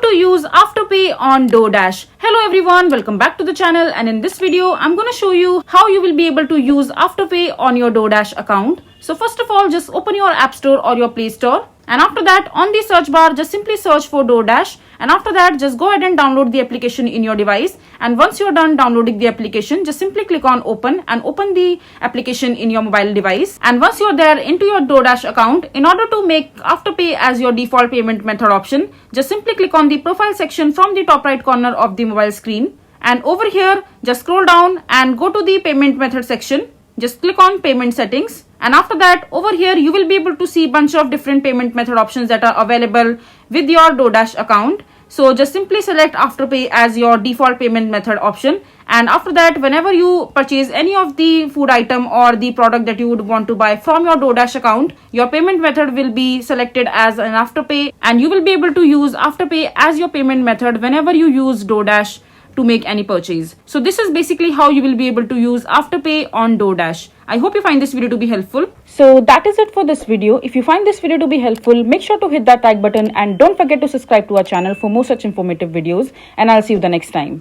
to use Afterpay on DoorDash. Hello everyone, welcome back to the channel, and in this video I'm going to show you how you will be able to use Afterpay on your DoorDash account. So first of all, just open your App Store or your Play Store, and after that on the search bar just simply search for DoorDash, and after that just go ahead and download the application in your device. And once you're done downloading the application, just simply click on open and open the application in your mobile device. And once you're there into your DoorDash account, in order to make Afterpay as your default payment method option, just simply click on the profile section from the top right corner of the mobile screen, and over here just scroll down and go to the payment method section. Just click on payment settings, and after that over here you will be able to see bunch of different payment method options that are available with your DoorDash account. So just simply select Afterpay as your default payment method option, and after that whenever you purchase any of the food item or the product that you would want to buy from your DoorDash account, your payment method will be selected as an Afterpay, and you will be able to use Afterpay as your payment method whenever you use DoorDash to make any purchase. So this is basically how you will be able to use Afterpay on DoorDash. I hope you find this video to be helpful. So that is it for this video. If you find this video to be helpful, make sure to hit that like button and don't forget to subscribe to our channel for more such informative videos, and I'll see you the next time.